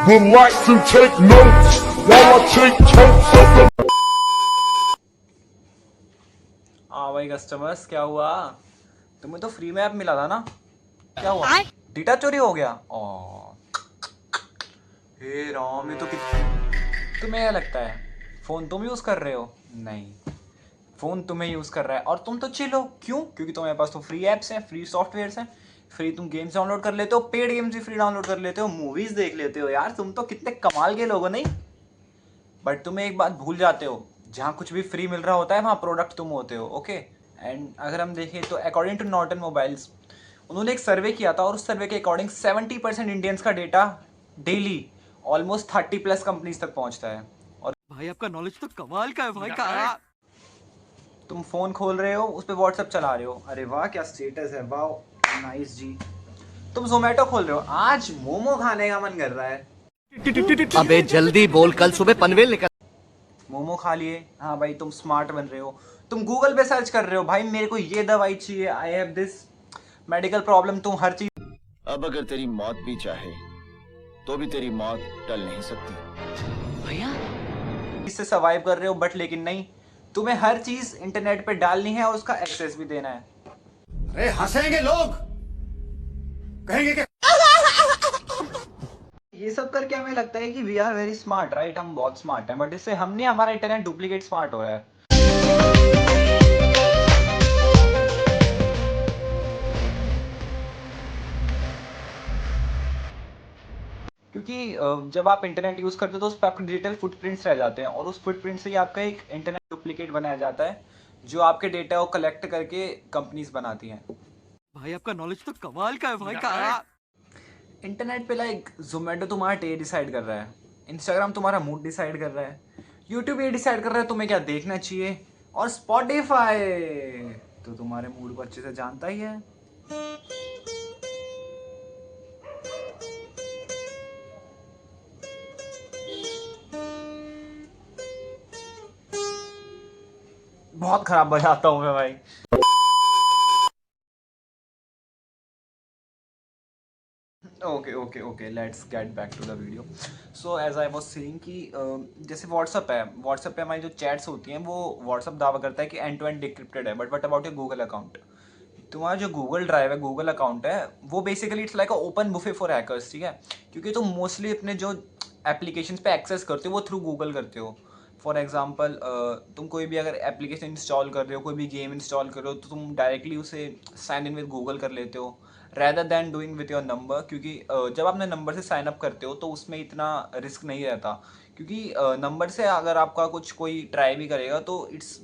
Relax and take notes while I take totes of the. हाँ भाई customers, क्या हुआ? तुम्हें तो फ्री में ऐप मिला था ना, क्या हुआ? डेटा चोरी हो गया? ओ हे राम, ये तो तुम्हें क्या लगता है फ़ोन तुम यूज़ कर रहे हो? नहीं, फ़ोन तुम्हें यूज़ कर रहा है और तुम तो चिल हो। क्यों? क्योंकि तुम्हारे पास तो फ्री ऐप्स हैं, फ्री सॉफ्टवेयर्स हैं, फ्री तुम गेम्स डाउनलोड कर लेते हो, पेड गेम्स भी फ्री डाउनलोड कर लेते हो, मूवीज़ देख लेते हो। यार तुम तो कितने कमाल के लोग हो, नहीं? बट तुम्हें एक बात भूल जाते हो, जहाँ कुछ भी फ्री मिल रहा होता है वहाँ प्रोडक्ट तुम होते हो। ओके, एंड अगर हम देखें तो अकॉर्डिंग टू नॉर्टन मोबाइल्स, उन्होंने एक सर्वे किया था और उस सर्वे के अकॉर्डिंग 70% इंडियंस का डेटा डेली ऑलमोस्ट 30+ कंपनीज तक पहुंचता है। और भाई आपका नॉलेज तो कमाल का है भाई का। तुम फ़ोन खोल रहे हो, उस पर व्हाट्सअप चला रहे हो, अरे वाह क्या स्टेटस है, वाह नाइस जी। तुम जोमेटो खोल रहे हो, आज मोमो खाने का मन कर रहा है, अबे जल्दी बोल, कल सुबह पनवेल निकल। मोमो खा लिए। हाँ भाई, तुम स्मार्ट बन रहे हो, तुम गूगल पे सर्च कर रहे हो, भाई मेरे को ये दवाई चाहिए, I have this medical problem. तुम हर चीज अब अगर तेरी मौत भी चाहे तो भी तेरी मौत टल नहीं सकती। भैया से सर्वाइव कर रहे हो, बट लेकिन नहीं, तुम्हें हर चीज इंटरनेट पे डालनी है और उसका एक्सेस भी देना है। अरे हंसेंगे लोग, कहेंगे कि ये सब करके हमें लगता है कि we are very smart, right? हम बहुत स्मार्ट हैं, बट इससे हम नहीं, हमारा इंटरनेट डुप्लीकेट स्मार्ट हो रहा है। क्योंकि जब आप इंटरनेट यूज़ करते हो तो उस पर आपके डिजिटल फुटप्रिंट्स रह जाते हैं और उस फुटप्रिंट से ही आपका एक इंटरनेट डुप्लीकेट बनाया जाता है, जो आपके डेटा को कलेक्ट करके कंपनीज बनाती हैं। भाई आपका नॉलेज तो कमाल का है भाई का। इंटरनेट पे लाइक जोमेटो तुम्हारा डे डिसाइड कर रहा है, इंस्टाग्राम तुम्हारा मूड डिसाइड कर रहा है, यूट्यूब ये डिसाइड कर रहा है तुम्हें क्या देखना चाहिए, और स्पॉटिफाई तो तुम्हारे मूड को अच्छे से जानता ही है। बहुत खराब बजाता हूँ मैं भाई। Okay okay okay, let's get back to the video. So as I was saying कि जैसे व्हाट्सअप है, व्हाट्सअप पे हमारी जो चैट्स होती हैं वो व्हाट्सअप दावा करता है कि एंड टू एंड डिक्रिप्टेड है, but what about your Google account? तुम्हारा जो गूगल ड्राइव है, गूगल अकाउंट है, वो basically it's like a open buffet for hackers, ठीक है? क्योंकि तुम मोस्टली अपने जो एप्लीकेशन पे एक्सेस करते हो वो थ्रू गूगल करते हो। फॉर एग्जाम्पल, तुम कोई भी अगर एप्लीकेशन इंस्टॉल कर रहे हो, कोई भी गेम इंस्टॉल कर रहे हो, तो तुम डायरेक्टली उसे साइन इन विद गूगल कर लेते हो rather than doing with your number. क्योंकि जब अपने नंबर से साइन अप करते हो तो उसमें इतना रिस्क नहीं रहता, क्योंकि नंबर से अगर आपका कुछ कोई ट्राई भी करेगा तो इट्स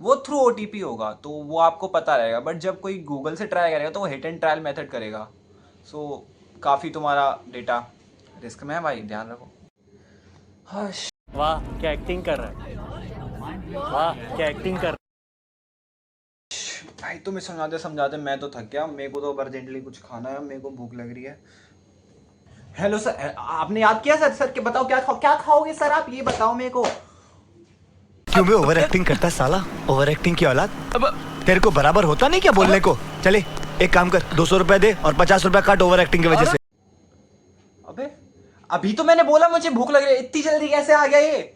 वो थ्रू OTP होगा, तो वो आपको पता रहेगा। बट जब कोई गूगल से ट्राई करेगा तो वो हिट एंड ट्रायल मेथड करेगा। सो काफ़ी तुम्हारा डेटा रिस्क में है भाई, ध्यान रखो। हश। वाह क्या एक्टिंग कर रहा है, वाह क्या एक्टिंग कर भाई तुम्हें समझाते समझाते मैं तो थक गया, मेरे को तो अर्जेंटली कुछ खाना है, मेरे को भूख लग रही है। हेलो सर, आपने याद किया सर? सर के बताओ क्या खाओगे सर? आप ये बताओ मेरे को। क्यों भी ओवर एक्टिंग करता है साला, ओवर एक्टिंग की औलाद। अब तेरे को बराबर होता नहीं क्या बोलने को? चले एक काम कर, 200 रुपए दे और 50 रुपए काट ओवर एक्टिंग की वजह से। अबे अभी तो मैंने बोला मुझे भूख लग रही है, इतनी जल्दी कैसे आ गया ये?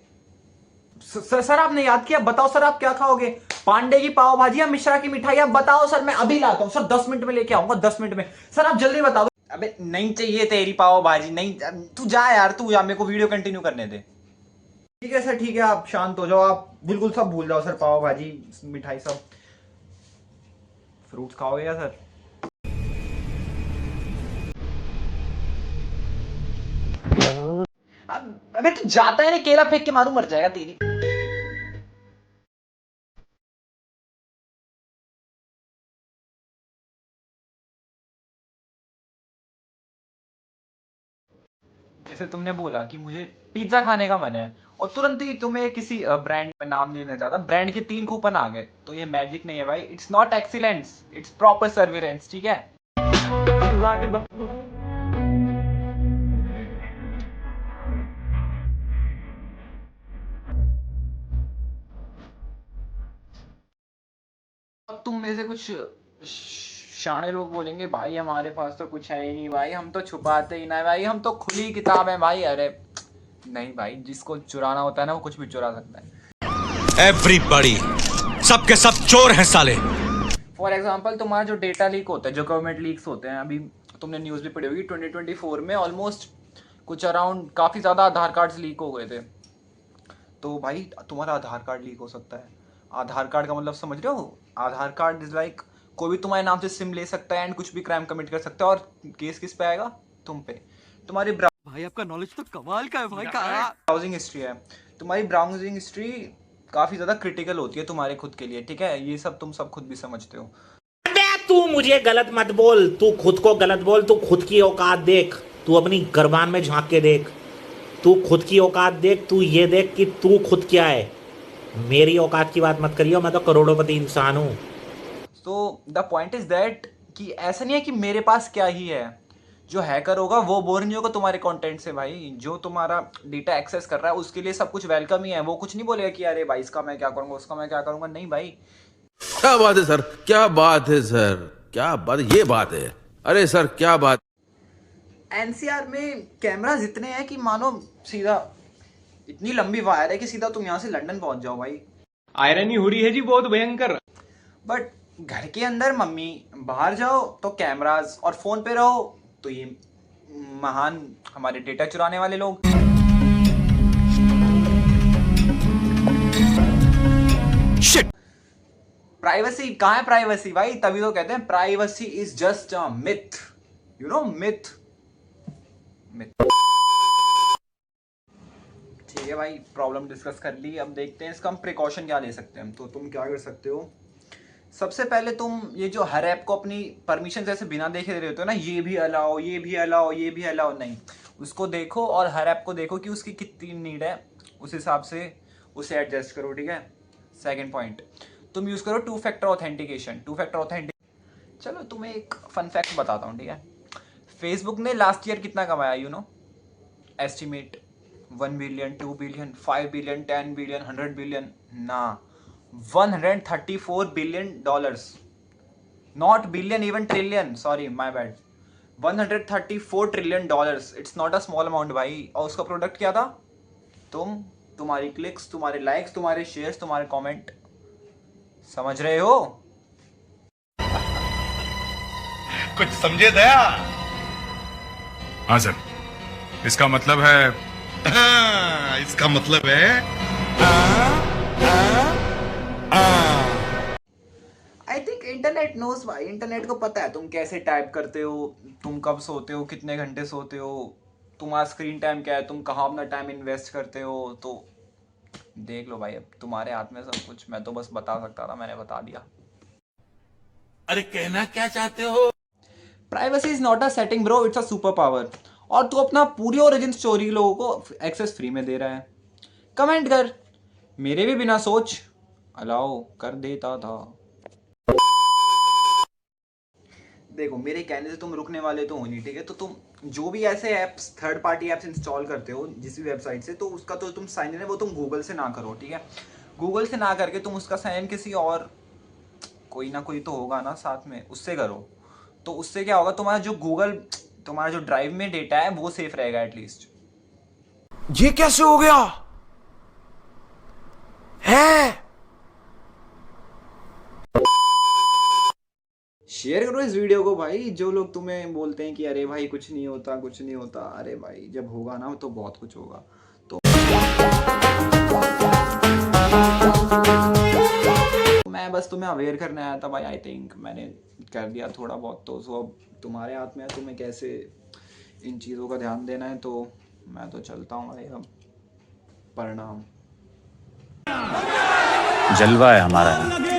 सर आपने याद किया, बताओ सर आप क्या खाओगे? पांडे की पाव भाजी या मिश्रा की मिठाई? आप बताओ सर, मैं अभी लाता हूँ सर, 10 मिनट में लेके आऊंगा, 10 मिनट में। सर आप जल्दी बता दो। अबे नहीं चाहिए तेरी पाव भाजी, नहीं, तू जा यार, तू जा, मेरे को वीडियो कंटिन्यू करने दे। ठीक है सर, ठीक है, आप शांत हो जाओ, आप बिल्कुल सब भूल जाओ सर, पाव भाजी मिठाई सब। फ्रूट्स खाओगे क्या सर? अबे तू जाता है ना, केला फेंक के मारू, मर जाएगा तेरी। जैसे तुमने बोला कि मुझे पिज्जा खाने का मन है और तुरंत ही तुम्हें किसी ब्रांड में नाम लेना चाहता, ब्रांड के 3 कूपन आ गए, तो ये मैजिक नहीं है भाई, it's not excellence, it's proper surveillance, ठीक है? अब तुम में से कुछ शाणे लोग बोलेंगे भाई हमारे पास तो कुछ है ही नहीं भाई, हम तो छुपाते ही ना भाई, हम तो खुली किताब है भाई। अरे नहीं भाई, जिसको चुराना होता है ना वो कुछ भी चुरा सकता है। एवरीबॉडी, सब के सब चोर हैं साले। फॉर एग्जाम्पल तुम्हारा जो डेटा लीक होता है, जो गवर्नमेंट लीक्स होते हैं, अभी तुमने न्यूज़ भी पढ़ी होगी 2024 में ऑलमोस्ट कुछ अराउंड काफ़ी ज़्यादा आधार कार्ड्स लीक हो गए थे। तो भाई तुम्हारा आधार कार्ड लीक हो सकता है। आधार कार्ड का मतलब समझ रहे हो? आधार कार्ड इज़ लाइक कोई भी तुम्हारे नाम से सिम ले सकता है एंड कुछ भी क्राइम कमिट कर सकता है, और केस किस पे आएगा? तुम पे। तुम्हारी भाई आपका नॉलेज तो कमाल का है भाई। ब्राउजिंग हिस्ट्री है, तुम्हारी ब्राउजिंग हिस्ट्री काफ़ी ज़्यादा क्रिटिकल होती है तुम्हारे खुद के लिए, ठीक है? ये सब तुम सब खुद भी समझते हो। तू मुझे गलत मत बोल, तू खुद को गलत बोल, तू खुद की औकात देख, तू अपनी गर्बान में झांक के देख, तू खुद की औकात देख, तू ये देख कि तू खुद क्या है। मेरी औकात की बात मत करियो, मैं तो करोड़ोंपति इंसान हूँ। तो द पॉइंट इज दैट कि ऐसा नहीं है कि मेरे पास क्या ही है, जो हैकर होगा वो बोर नहीं होगा तुम्हारे कंटेंट से भाई। जो तुम्हारा डेटा एक्सेस कर रहा है उसके लिए सब कुछ वेलकम ही है। वो कुछ नहीं बोलेगा कि अरे भाई इसका मैं क्या करूँगा, उसका मैं क्या करूँगा। नहीं भाई, क्या बात है सर, क्या बात है सर, क्या बात, ये बात है। अरे सर क्या बात। एनसीआर में कैमराज इतने हैं कि मानो सीधा इतनी लंबी वायर है कि सीधा तुम यहाँ से लंदन पहुंच जाओ भाई। आयरनी हो रही है जी बहुत भयंकर। बट घर के अंदर मम्मी, बाहर जाओ तो कैमराज, और फोन पे रहो तो ये महान हमारे डेटा चुराने वाले लोग। शिट। प्राइवेसी कहाँ है? प्राइवेसी भाई, तभी तो कहते हैं privacy is just a myth, you know, myth. ठीक है भाई, प्रॉब्लम डिस्कस कर ली। अब देखते हैं इसका हम प्रिकॉशन क्या ले सकते हैं। तो तुम क्या कर सकते हो, सबसे पहले तुम ये जो हर ऐप को अपनी परमिशन जैसे बिना देखे दे रहे होते हो ना, ये भी अलाओ, ये भी अलाओ, ये भी अलाओ, नहीं, उसको देखो और हर ऐप को देखो कि उसकी कितनी नीड है, उस हिसाब से उसे एडजस्ट करो, ठीक है? सेकंड पॉइंट, तुम यूज़ करो टू फैक्टर ऑथेंटिकेशन। चलो तुम्हें एक फन फैक्ट बताता हूँ, ठीक है? फेसबुक ने लास्ट ईयर कितना कमाया, you know? Estimate 1 billion, 2 billion, 5 billion, 10 billion, 100 billion, ना, 134 billion dollars, not billion, even trillion, sorry my bad, 134 trillion dollars. It's not a small amount भाई। और उसका प्रोडक्ट क्या था? तुम्हारी क्लिक्स, तुम्हारे लाइक्स, तुम्हारे शेयर्स, तुम्हारे कमेंट। समझ रहे हो? कुछ समझे दया? हाँ सर, इसका मतलब है इसका मतलब है आई थिंक इंटरनेट नोज भाई, इंटरनेट को पता है तुम कैसे टाइप करते हो, तुम कब सोते हो, कितने घंटे सोते हो, तुम्हारा स्क्रीन टाइम क्या है, तुम कहाँ अपना टाइम इन्वेस्ट करते हो। तो देख लो भाई, अब तुम्हारे हाथ में सब कुछ। मैं तो बस बता सकता था, मैंने बता दिया। अरे कहना क्या चाहते हो? Privacy is not a setting bro, it's a super power. और तू अपना पूरी ओरिजिन स्टोरी लोगों को एक्सेस फ्री में दे रहा है। कमेंट कर, मेरे भी बिना सोच अलाउ कर देता था। देखो, मेरे कहने से तुम रुकने वाले तो हो नहीं, ठीक है? तो तुम जो भी ऐसे apps, third party apps install करते हो जिस भी वेबसाइट से, तो उसका तो तुम साइन इन है वो तुम गूगल से ना करो, ठीक है? गूगल से ना करके तुम उसका साइन इन किसी और, कोई ना कोई तो होगा ना साथ में, उससे करो। तो उससे क्या होगा, तुम्हारा जो गूगल, तुम्हारा जो ड्राइव में डेटा है वो सेफ रहेगा एटलीस्ट। ये कैसे हो गया है? शेयर करो इस वीडियो को भाई, जो लोग तुम्हें बोलते हैं कि अरे भाई कुछ नहीं होता, कुछ नहीं होता। अरे भाई जब होगा ना तो बहुत कुछ होगा। तो मैं बस तुम्हें अवेयर करने आया था भाई। आई थिंक मैंने कर दिया थोड़ा बहुत। तो सो अब तुम्हारे हाथ में है, तुम्हें कैसे इन चीज़ों का ध्यान देना है। तो मैं तो चलता हूँ भाई, अब प्रणाम। जलवा है हमारा।